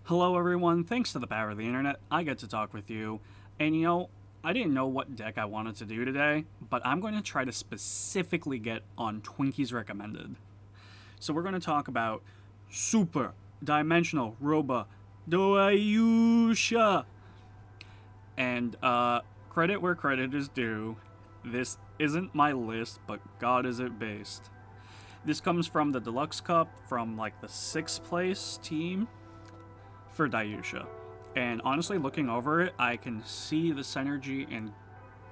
Hello everyone, thanks to the power of the internet, I get to talk with you. And I didn't know what deck I wanted to do today, but I'm going to try to specifically get on Twinky's recommended. So we're going to talk about Super Dimensional Robo Daiyusha. And credit where credit is due, this isn't my list, but God is it based. This comes from the Deluxe Cup from like the 6th place team for Daiyusha. And honestly, looking over it, I can see the synergy, and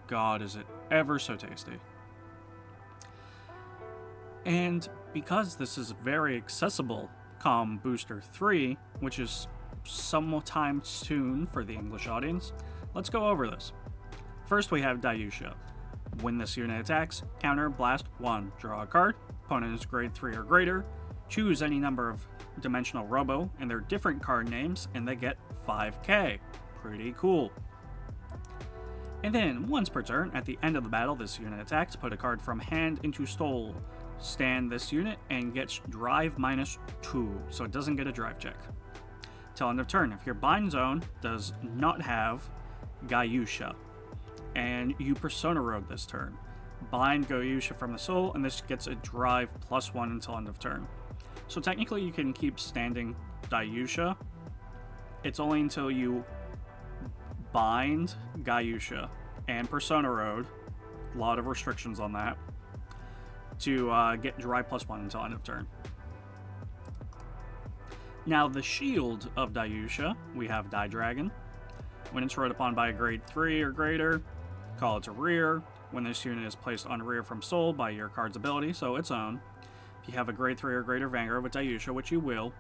God, is it ever so tasty. And because this is very accessible, come Booster 3, which is sometime soon for the English audience, let's go over this. First, we have Daiyusha. When this unit attacks, counter blast 1, draw a card, opponent is grade 3 or greater, choose any number of Dimensional Robo and their different card names, and they get 5k. Pretty cool. And then, once per turn, at the end of the battle, this unit attacks, put a card from hand into stole. Stand this unit and gets drive -2, so it doesn't get a drive check. Till end of turn, if your bind zone does not have Daiyusha, and you Persona Road this turn, bind Daiyusha from the soul, and this gets a drive +1 until end of turn. So technically you can keep standing Daiyusha. It's only until you bind Daiyusha and Persona Road, a lot of restrictions on that, to get drive +1 until end of turn. Now the shield of Daiyusha, we have Die Dragon. When it's rode upon by a grade 3 or greater, call it to rear. When this unit is placed on rear from soul by your card's ability, so its own. If you have a grade 3 or greater Vanguard with Daiyusha, which you will,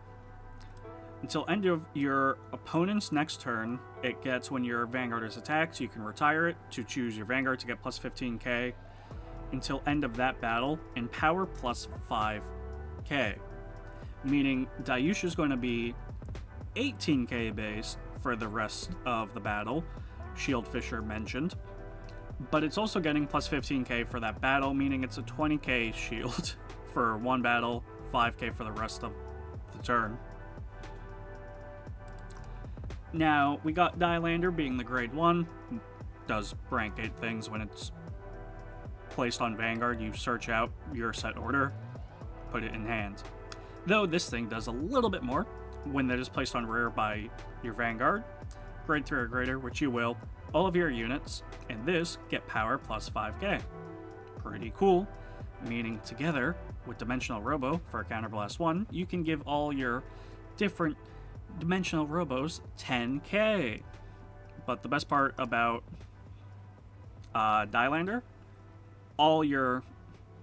until end of your opponent's next turn, it gets when your Vanguard is attacked, you can retire it to choose your Vanguard to get +15k until end of that battle, and power +5k. Meaning Daiyusha is going to be 18k base for the rest of the battle, Shield Fisher mentioned, but it's also getting +15k for that battle, meaning it's a 20k shield for one battle, 5k for the rest of the turn. Now, we got Dailander being the grade 1, does rank 8 things. When it's placed on Vanguard, you search out your set order, put it in hand. Though this thing does a little bit more. When that is placed on rear by your Vanguard, grade 3 or greater, which you will, all of your units, and this, get power +5k. Pretty cool, meaning together with Dimensional Robo for a counterblast 1, you can give all your different Dimensional Robos 10k. But the best part about Dailander, all your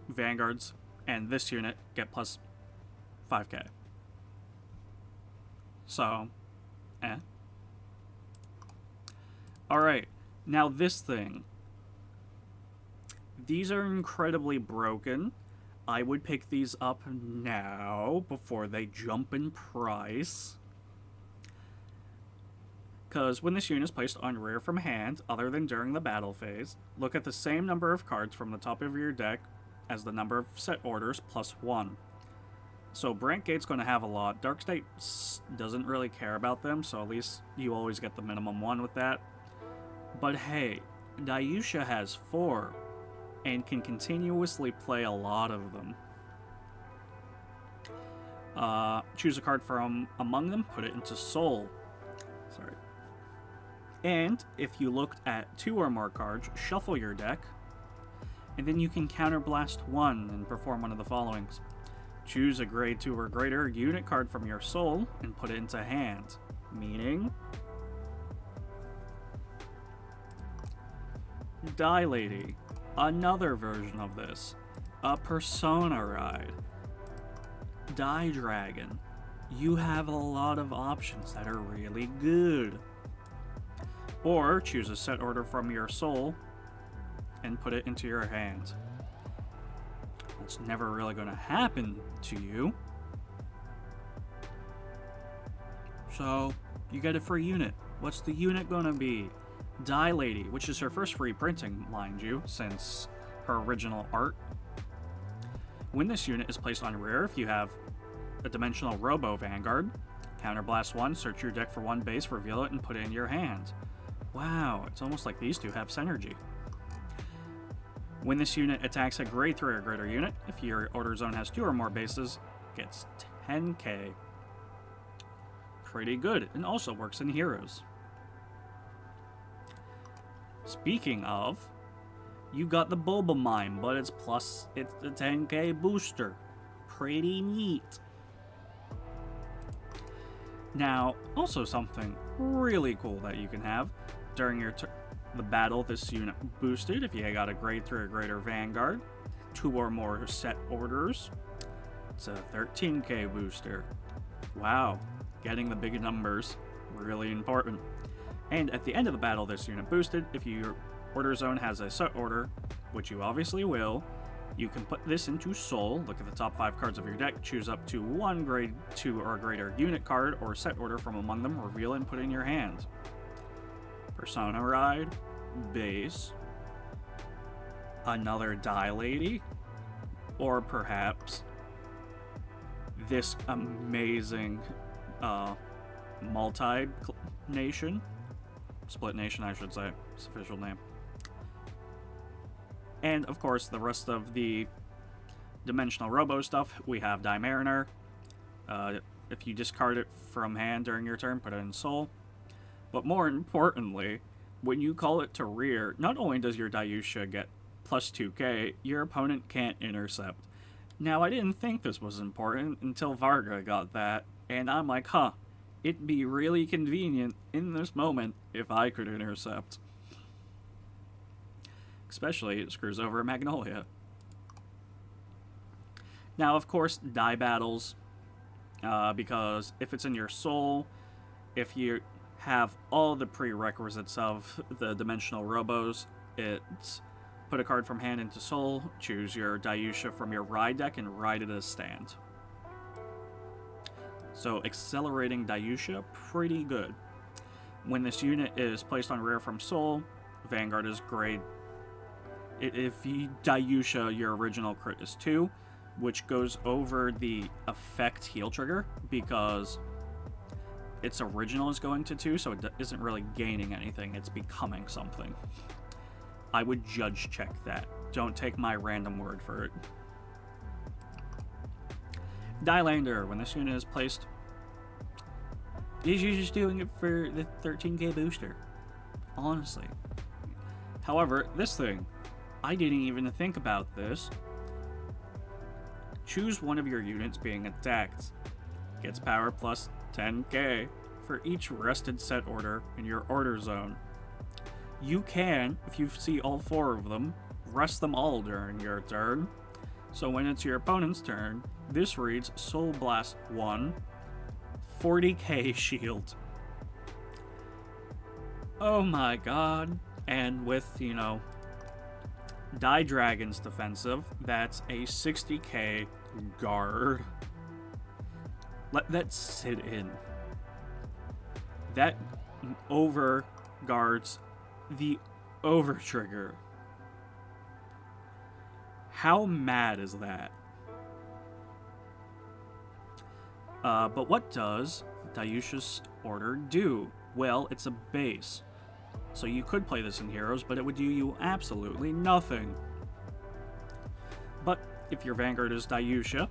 Vanguards and this unit get +5k. So, Alright, now this thing. These are incredibly broken. I would pick these up now before they jump in price. Because when this unit is placed on rear from hand, other than during the battle phase, look at the same number of cards from the top of your deck as the number of set orders +1. So Brantgate's going to have a lot. Darkstate doesn't really care about them, so at least you always get the minimum 1 with that. But hey, Daiyusha has 4, and can continuously play a lot of them. Choose a card from among them, put it into Soul. Sorry. And if you looked at 2 or more cards, shuffle your deck, and then you can counterblast 1 and perform one of the followings. Choose a grade 2 or greater unit card from your soul and put it into hand. Meaning, Die Lady, another version of this, a Persona Ride, Die Dragon. You have a lot of options that are really good. Or choose a set order from your soul and put it into your hand. It's never really going to happen to you. So, you get a free unit. What's the unit going to be? Die Lady, which is her first free printing, mind you, since her original art. When this unit is placed on rear, if you have a Dimensional Robo Vanguard, Counterblast 1, search your deck for one base, reveal it, and put it in your hand. Wow, it's almost like these two have synergy. When this unit attacks a grade 3 or greater unit, if your order zone has 2 or more bases, gets 10k. Pretty good, and also works in heroes. Speaking of, you got the Boba Mine, but it's a 10k booster. Pretty neat. Now, also something really cool that you can have during the battle this unit boosted, if you got a grade 3 or greater Vanguard, 2 or more set orders, it's a 13k booster. Wow, getting the big numbers, really important. And at the end of the battle this unit boosted, if your order zone has a set order, which you obviously will, you can put this into Soul, look at the top 5 cards of your deck, choose up to 1 grade 2 or greater unit card or set order from among them, reveal it and put it in your hand. Persona Ride, base, another Die Lady, or perhaps this amazing multi-nation, split nation I should say, it's official name. And of course the rest of the dimensional Robo stuff, we have Die Mariner. If you discard it from hand during your turn, put it in Soul. But more importantly, when you call it to rear, not only does your Daiyusha get plus 2k, your opponent can't intercept. Now, I didn't think this was important until Varga got that, and I'm like, huh, it'd be really convenient in this moment if I could intercept. Especially, it screws over Magnolia. Now, of course, die battles, because if it's in your Soul, if you have all the prerequisites of the dimensional Robos, it's put a card from hand into Soul, choose your Daiyusha from your Ride deck, and ride it as stand. So, accelerating Daiyusha, pretty good. When this unit is placed on rear from Soul, Vanguard is grade. If you Daiyusha, your original crit is 2, which goes over the effect heal trigger, because its original is going to 2, so it isn't really gaining anything, it's becoming something. I would judge check that. Don't take my random word for it. Dielander, when this unit is placed, you're just doing it for the 13k booster. Honestly. However, this thing, I didn't even think about this. Choose one of your units being attacked. Gets power plus 10k for each rested set order in your order zone. You can, if you see all 4 of them, rest them all during your turn. So when it's your opponent's turn, this reads Soul Blast 1, 40k shield. Oh my god. And with, you know, Die Dragon's defensive, that's a 60k guard. Let that sit in. That over guards the over trigger. How mad is that? But what does Daiyusha's order do? Well, it's a base. So you could play this in Heroes, but it would do you absolutely nothing. But if your Vanguard is Daiyusha,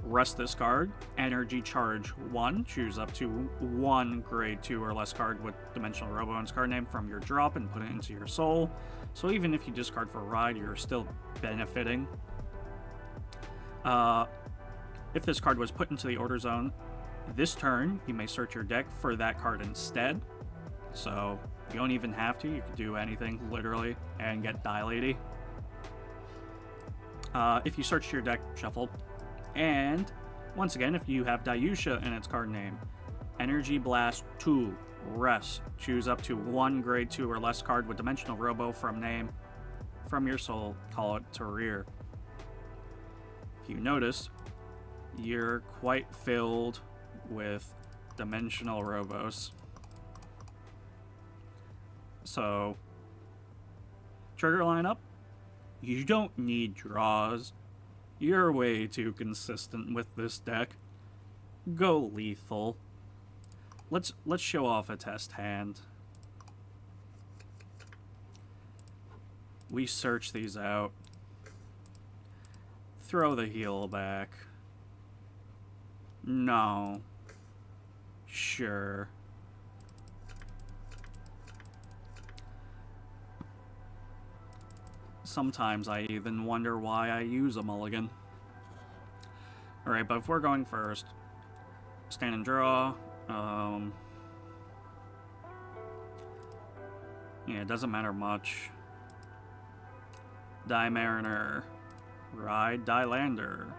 rest this card, Energy Charge 1, choose up to 1 grade 2 or less card with Dimensional Robo and its card name from your drop and put it into your Soul. So even if you discard for Ride, you're still benefiting. If this card was put into the order zone this turn, you may search your deck for that card instead. So you don't even have to, you can do anything, literally, and get Die Lady. If you search your deck, shuffle. And, once again, if you have Daiyusha in its card name, Energy Blast 2, rest. Choose up to 1 grade 2 or less card with Dimensional Robo from name, from your Soul, call it to rear. If you notice, you're quite filled with Dimensional Robos. So, trigger lineup, you don't need draws. You're way too consistent with this deck. Go lethal. let's show off a test hand. We search these out. Throw the heal back. No. Sure. Sometimes I even wonder why I use a mulligan. Alright, but if we're going first, stand and draw. Yeah, it doesn't matter much. Die Mariner. Ride Dailander.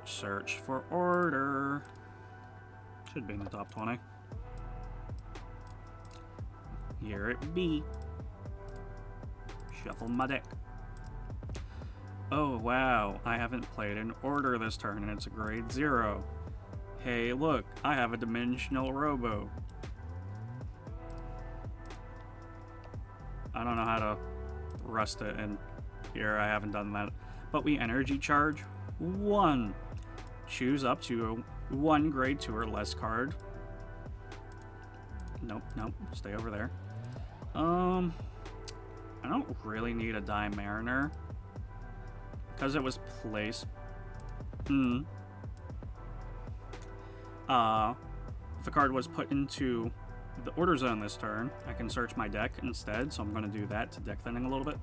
Search for order. Should be in the top 20. Here it be. Shuffle my deck. Oh wow, I haven't played an order this turn and it's a grade 0. Hey look, I have a dimensional Robo. I don't know how to rust it in here, I haven't done that. But we energy charge 1. Choose up to a 1 grade 2 or less card. Nope, nope, stay over there. I don't really need a Die Mariner. Because it was placed. If a card was put into the order zone this turn, I can search my deck instead, so I'm going to do that to deck thinning a little bit.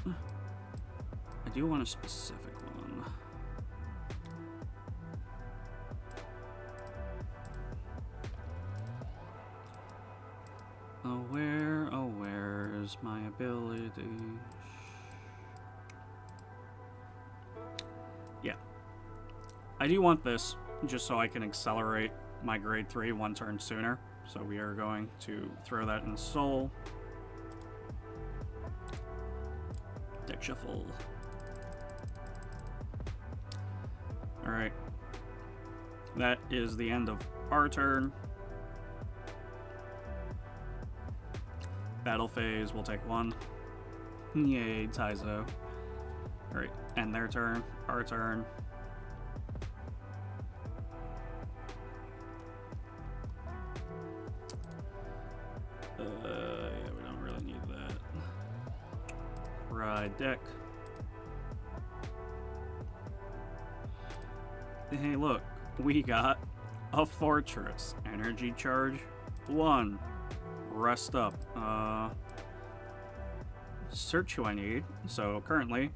I do want a specific one. Oh, where is my ability? Yeah. I do want this, just so I can accelerate my grade 3 1 turn sooner. So we are going to throw that in Soul. Deck shuffle. Alright. That is the end of our turn. Battle phase, we'll take 1. Yay, Taizo. Alright, end their turn, our turn. Yeah, we don't really need that. Ride deck. Hey, look, we got a Fortress. Energy charge 1. Rest up. Search who I need. So currently,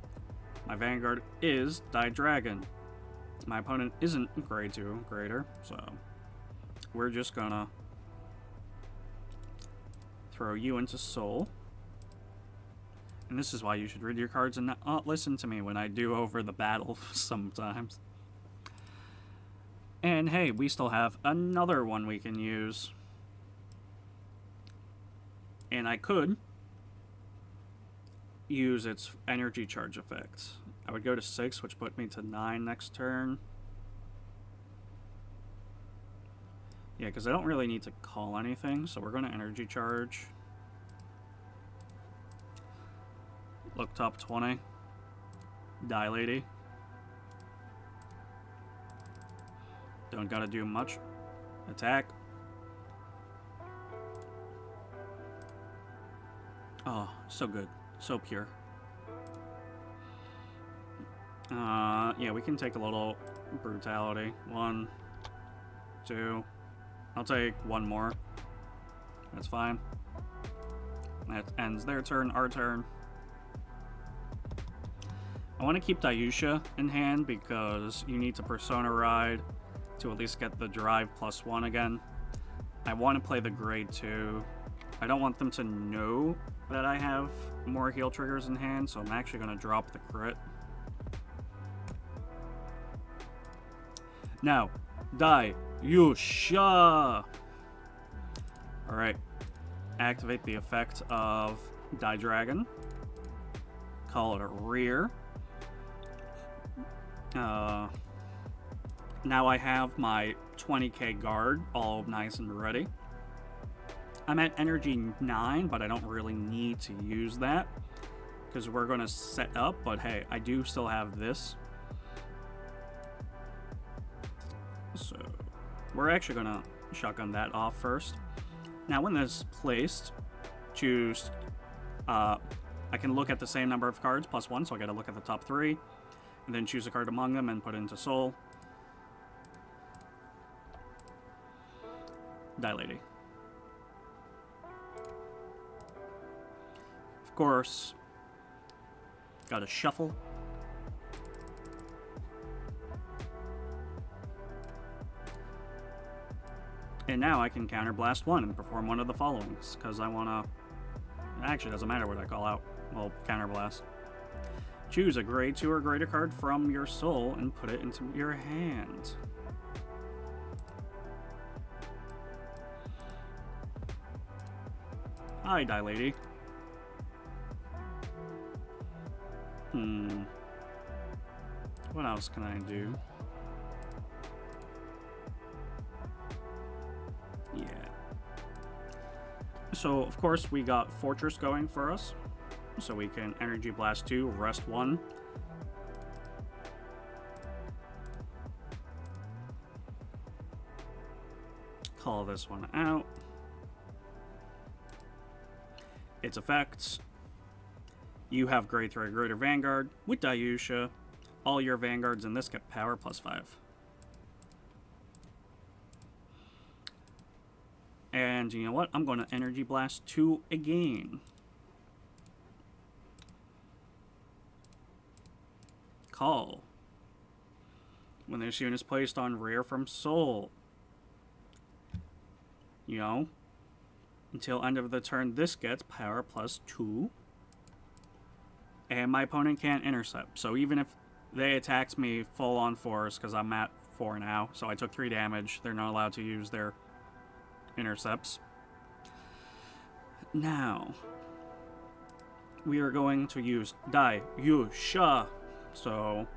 my Vanguard is Dragon. My opponent isn't grade 2 greater, so we're just gonna throw you into Soul. And this is why you should read your cards and not listen to me when I do over the battle sometimes. And hey, we still have another one we can use. And I could use its energy charge effect. I would go to 6, which put me to 9 next turn. Yeah, because I don't really need to call anything, so we're going to energy charge. Look top 20. Die Lady. Don't gotta do much. Attack. Oh, so good. So pure. Yeah, we can take a little brutality. 1, 2. I'll take 1 more. That's fine. That ends their turn, our turn. I want to keep Daiyusha in hand because you need to Persona Ride to at least get the drive +1 again. I want to play the grade 2. I don't want them to know that I have more heal triggers in hand, so I'm actually going to drop the crit. Now, Daiyusha! Alright. Activate the effect of Die Dragon. Call it a rear. Now I have my 20k guard all nice and ready. I'm at energy 9, but I don't really need to use that because we're going to set up. But hey, I do still have this. So we're actually gonna shotgun that off first. Now when this is placed, choose, I can look at the same number of cards, +1, so I gotta look at the top 3, and then choose a card among them and put it into Soul. Die Lady. Of course, gotta shuffle. And now I can counterblast 1 and perform one of the followings, because I want to... Actually, it doesn't matter what I call out. Well, counterblast. Choose a grade 2 or greater card from your soul and put it into your hand. Hi, Die Lady. What else can I do? Yeah. So, of course, we got Fortress going for us. So we can Energy Blast 2, Rest 1. Call this one out. Its effects. You have grade 3 or greater Vanguard. With Daiyusha, all your Vanguards in this get power +5. And you know what? I'm going to Energy Blast 2 again. Call. When this unit is placed on rear from Soul. You know, until end of the turn, this gets power +2. And my opponent can't intercept. So even if they attacked me full on force, because I'm at 4 now, so I took 3 damage, they're not allowed to use their intercepts. Now, we are going to use Daiyusha. So,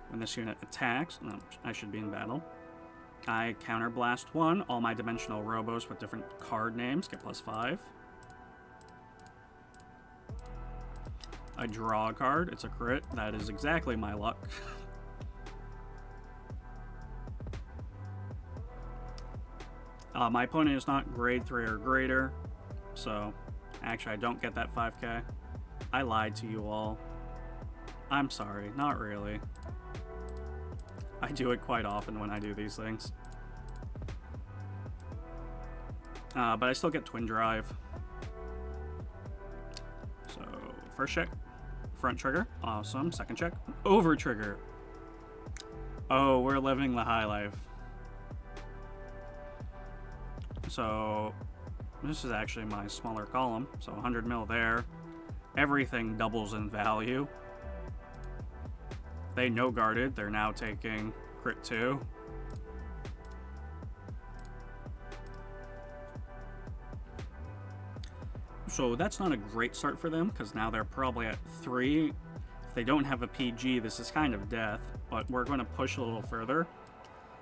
when this unit attacks, no, I should be in battle. I counterblast 1. All my dimensional Robos with different card names get +5. I draw a card. It's a crit. That is exactly my luck. My opponent is not grade 3 or greater, so actually I don't get that 5k. I lied to you all. I'm sorry, not really. I do it quite often when I do these things. But I still get Twin Drive. So, first check, front trigger, awesome. Second check, over trigger. Oh, we're living the high life. So, this is actually my smaller column, so 100 mil there. Everything doubles in value. They no guarded, they're now taking crit 2. So that's not a great start for them, because now they're probably at 3. If they don't have a PG, this is kind of death, but we're going to push a little further.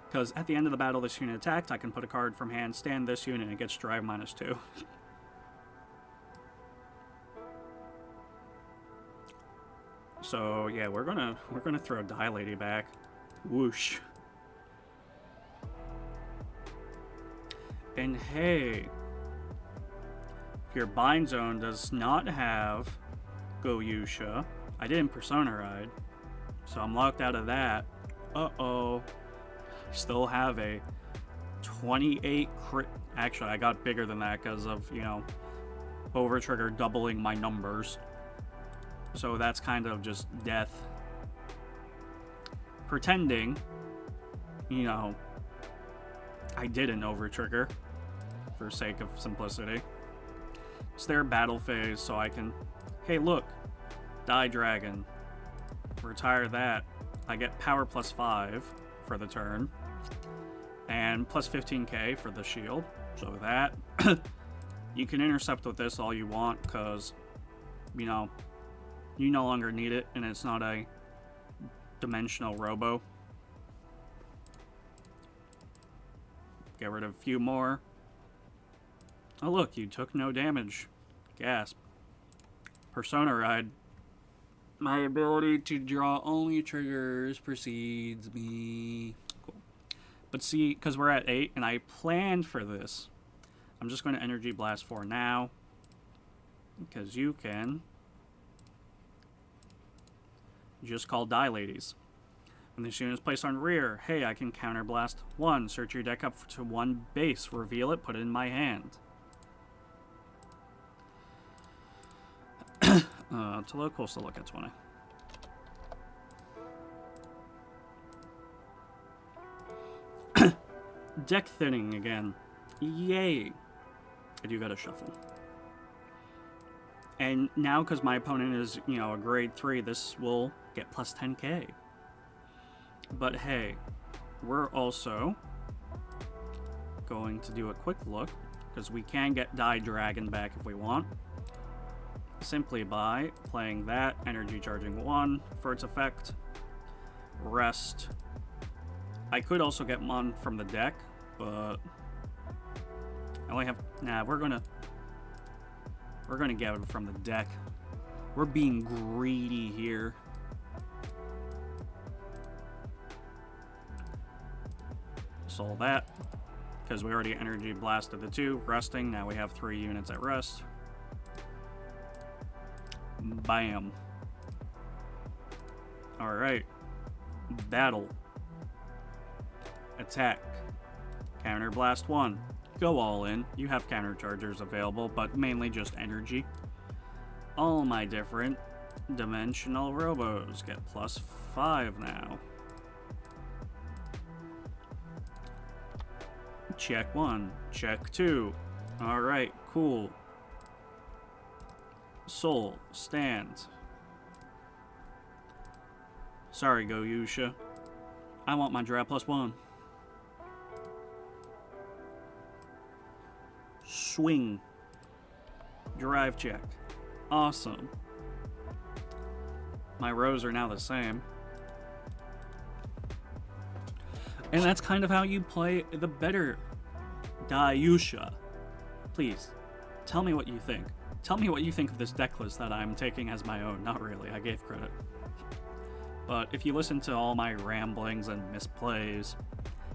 Because at the end of the battle, this unit attacked, I can put a card from hand, stand this unit, and it gets drive -2. So yeah, we're gonna throw Die Lady back. Whoosh. And hey, if your bind zone does not have Daiyusha, I didn't Persona Ride, so I'm locked out of that. Uh-oh. Still have a 28 crit. Actually, I got bigger than that because of, you know, over trigger doubling my numbers. So that's kind of just death. Pretending, you know, I didn't over trigger for sake of simplicity. It's their battle phase, so I can, hey look, Die Dragon. Retire that. I get power +5 for the turn. And plus 15k for the shield. So that, you can intercept with this all you want, because, you know, you no longer need it, and it's not a dimensional Robo. Get rid of a few more. Oh look, you took no damage. Gasp. Persona Ride. My ability to draw only triggers precedes me. Cool. But see, because we're at 8 and I planned for this, I'm just going to Energy Blast 4 now. Because you can just call Die Ladies. When this unit is placed on rear, hey, I can Counter Blast 1. Search your deck up to 1 base. Reveal it, put it in my hand. It's a little close to look at 20. Deck thinning again. Yay. I do gotta shuffle. And now, because my opponent is, you know, a grade 3, this will get plus 10k. But hey, we're also going to do a quick look, because we can get Die Dragon back if we want. Simply by playing that, energy charging 1 for its effect. Rest. I could also get one from the deck, but I only have... Nah, we're gonna get it from the deck. We're being greedy here. Soul that, because we already energy blasted the 2. Resting, now we have 3 units at rest. Bam. Alright. Battle. Attack. Counter Blast 1. Go all in. You have counter chargers available, but mainly just energy. All my different dimensional Robos get plus 5 now. Check 1. Check 2. Alright, cool. Soul, stand. Sorry, Daiyusha. I want my draft plus 1. Swing. Drive check. Awesome. My rows are now the same. And that's kind of how you play the better Daiyusha. Please, tell me what you think. Tell me what you think of this deck list that I'm taking as my own. Not really, I gave credit. But if you listen to all my ramblings and misplays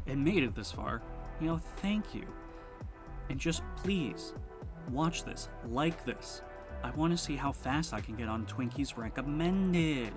and made it this far, you know, thank you. And just please, watch this, like this. I want to see how fast I can get on Twinky's recommended.